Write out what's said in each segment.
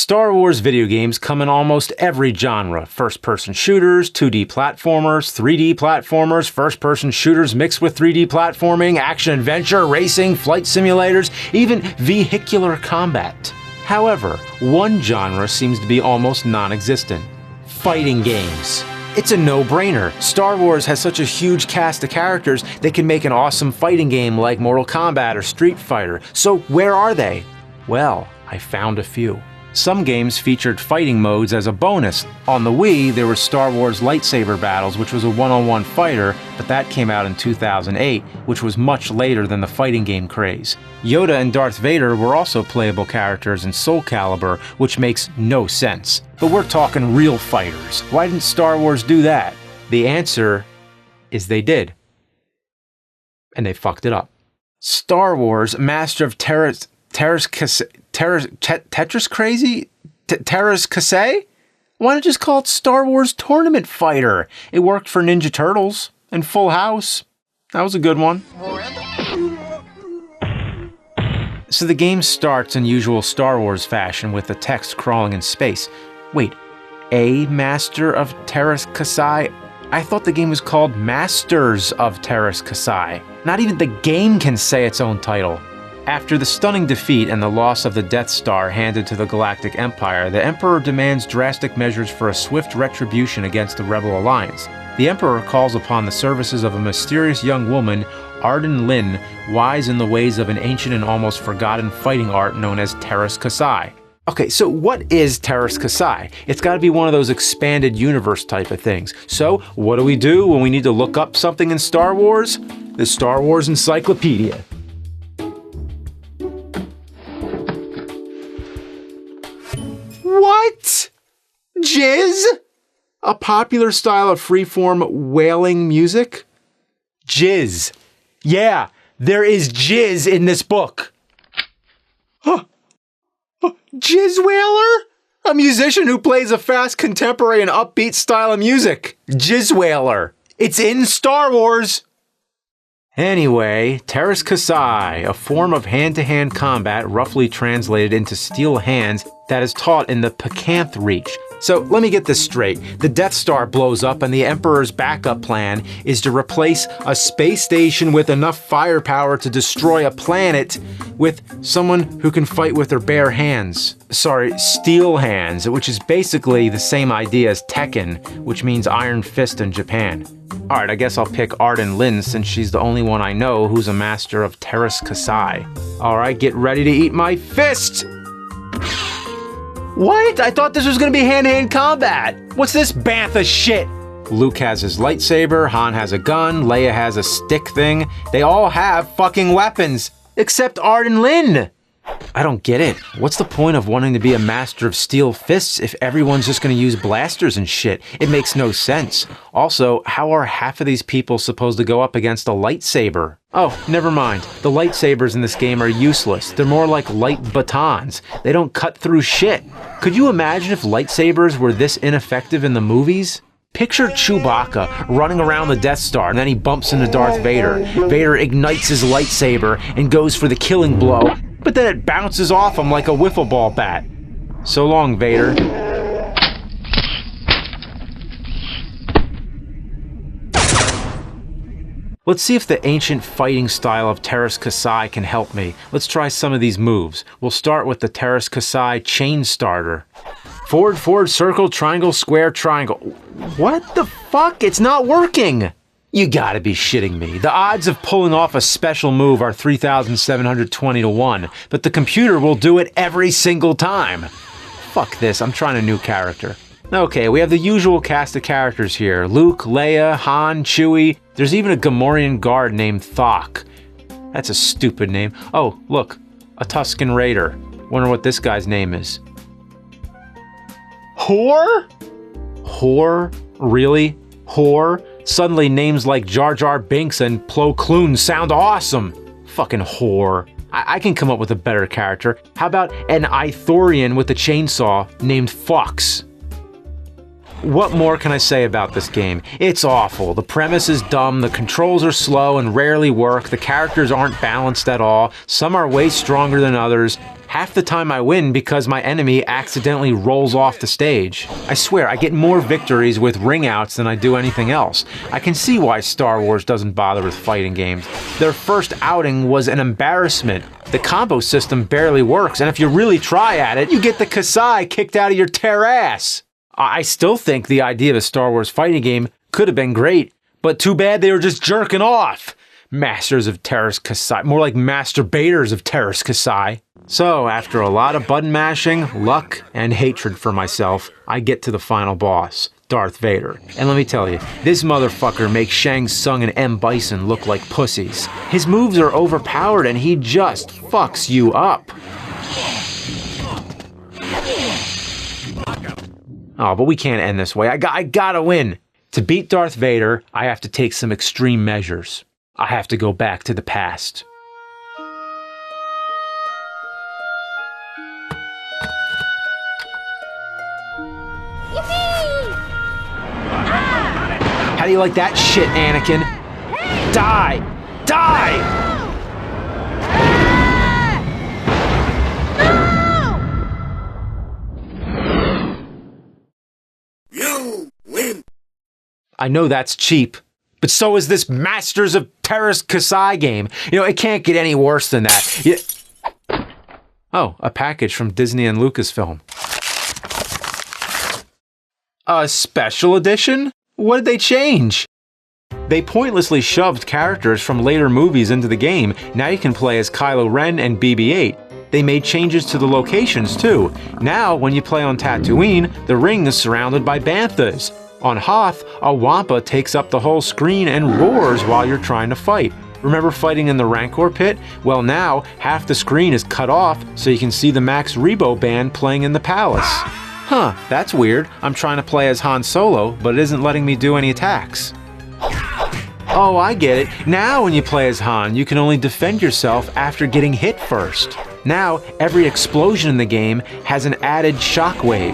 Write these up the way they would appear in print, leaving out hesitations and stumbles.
Star Wars video games come in almost every genre. First-person shooters, 2D platformers, 3D platformers, first-person shooters mixed with 3D platforming, action-adventure, racing, flight simulators, even vehicular combat. However, one genre seems to be almost non-existent: fighting games. It's a no-brainer. Star Wars has such a huge cast of characters, they can make an awesome fighting game like Mortal Kombat or Street Fighter. So where are they? Well, I found a few. Some games featured fighting modes as a bonus. On the Wii, there were Star Wars lightsaber battles, which was a one-on-one fighter, but that came out in 2008, which was much later than the fighting game craze. Yoda and Darth Vader were also playable characters in Soul Calibur, which makes no sense. But we're talking real fighters. Why didn't Star Wars do that? The answer is they did. And they fucked it up. Star Wars Master of Terrace Crazy? Terrace Cassé? Why not just call it Star Wars Tournament Fighter? It worked for Ninja Turtles and Full House. That was a good one. So the game starts in usual Star Wars fashion with the text crawling in space. Wait, a Master of Terrace Cassé? I thought the game was called Masters of Terrace Cassé. Not even the game can say its own title. After the stunning defeat and the loss of the Death Star handed to the Galactic Empire, the Emperor demands drastic measures for a swift retribution against the Rebel Alliance. The Emperor calls upon the services of a mysterious young woman, Arden Lin, wise in the ways of an ancient and almost forgotten fighting art known as Terrace Cassé. Okay, so what is Terrace Cassé? It's got to be one of those expanded universe type of things. So what do we do when we need to look up something in Star Wars? The Star Wars Encyclopedia. What? Jizz? A popular style of freeform wailing music? Jizz. Yeah, there is jizz in this book. Huh. Jizz Wailer? A musician who plays a fast, contemporary, and upbeat style of music. Jizz Wailer. It's in Star Wars. Anyway, Terrace Cassé, a form of hand-to-hand combat roughly translated into steel hands that is taught in the Picanth Reach. So let me get this straight. The Death Star blows up and the Emperor's backup plan is to replace a space station with enough firepower to destroy a planet with someone who can fight with their bare hands. Sorry, steel hands, which is basically the same idea as Tekken, which means Iron Fist in Japan. Alright, I guess I'll pick Arden Lin since she's the only one I know who's a master of Terrace Cassé. Alright, get ready to eat my fist! What? I thought this was gonna be hand-to-hand combat! What's this bantha shit? Luke has his lightsaber, Han has a gun, Leia has a stick thing. They all have fucking weapons! Except Arden Lin! I don't get it. What's the point of wanting to be a master of steel fists if everyone's just gonna use blasters and shit? It makes no sense. Also, how are half of these people supposed to go up against a lightsaber? Oh, never mind. The lightsabers in this game are useless. They're more like light batons. They don't cut through shit. Could you imagine if lightsabers were this ineffective in the movies? Picture Chewbacca running around the Death Star and then he bumps into Darth Vader. Vader ignites his lightsaber and goes for the killing blow, but then it bounces off him like a wiffle ball bat. So long, Vader. Let's see if the ancient fighting style of Terrace Cassé can help me. Let's try some of these moves. We'll start with the Terrace Cassé chain starter. Forward, forward, circle, triangle, square, triangle. What the fuck? It's not working! You gotta be shitting me. The odds of pulling off a special move are 3,720 to 1, but the computer will do it every single time. Fuck this, I'm trying a new character. Okay, we have the usual cast of characters here. Luke, Leia, Han, Chewie. There's even a Gamorrean guard named Thok. That's a stupid name. Oh, look, a Tusken Raider. Wonder what this guy's name is. Whore? Whore? Really? Whore? Suddenly names like Jar Jar Binks and Plo Koon sound awesome. Fucking whore. I can come up with a better character. How about an Ithorian with a chainsaw named Fox? What more can I say about this game? It's awful. The premise is dumb, the controls are slow and rarely work, the characters aren't balanced at all, some are way stronger than others. Half the time I win because my enemy accidentally rolls off the stage. I swear, I get more victories with ring outs than I do anything else. I can see why Star Wars doesn't bother with fighting games. Their first outing was an embarrassment. The combo system barely works, and if you really try at it, you get the Kasai kicked out of your ass. I still think the idea of a Star Wars fighting game could have been great, but too bad they were just jerking off. Masters of Terrace Kasai, more like masturbators of Terrace Kasai. So, after a lot of button mashing, luck, and hatred for myself, I get to the final boss, Darth Vader. And let me tell you, this motherfucker makes Shang Tsung and M. Bison look like pussies. His moves are overpowered and he just fucks you up. Oh, but we can't end this way. I gotta win. To beat Darth Vader, I have to take some extreme measures. I have to go back to the past. How do you like that shit, Anakin? Die! Die! You win! I know that's cheap, but so is this Masters of Terrace Kasai game. You know, it can't get any worse than that. Oh, a package from Disney and Lucasfilm. A special edition? What did they change? They pointlessly shoved characters from later movies into the game. Now you can play as Kylo Ren and BB-8. They made changes to the locations too. Now, when you play on Tatooine, the ring is surrounded by banthas. On Hoth, a Wampa takes up the whole screen and roars while you're trying to fight. Remember fighting in the Rancor pit? Well now, half the screen is cut off so you can see the Max Rebo band playing in the palace. Huh, that's weird. I'm trying to play as Han Solo, but it isn't letting me do any attacks. Oh, I get it. Now when you play as Han, you can only defend yourself after getting hit first. Now, every explosion in the game has an added shockwave.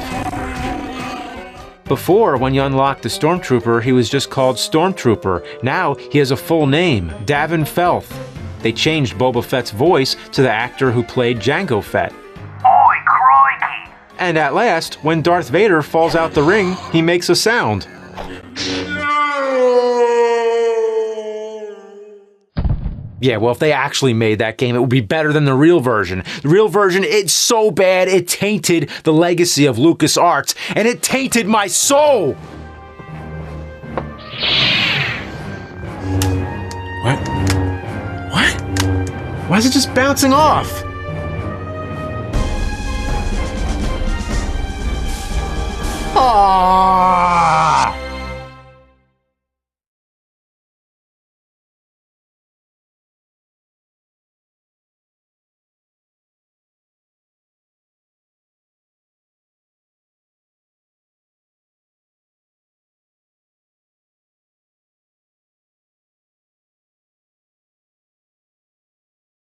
Before, when you unlocked the Stormtrooper, he was just called Stormtrooper. Now, he has a full name, Davin Felth. They changed Boba Fett's voice to the actor who played Jango Fett. Oi, crikey! And at last, when Darth Vader falls out the ring, he makes a sound. Yeah, well, if they actually made that game, it would be better than the real version. The real version, it's so bad, it tainted the legacy of LucasArts, and it tainted my soul! What? What? Why is it just bouncing off? Aww.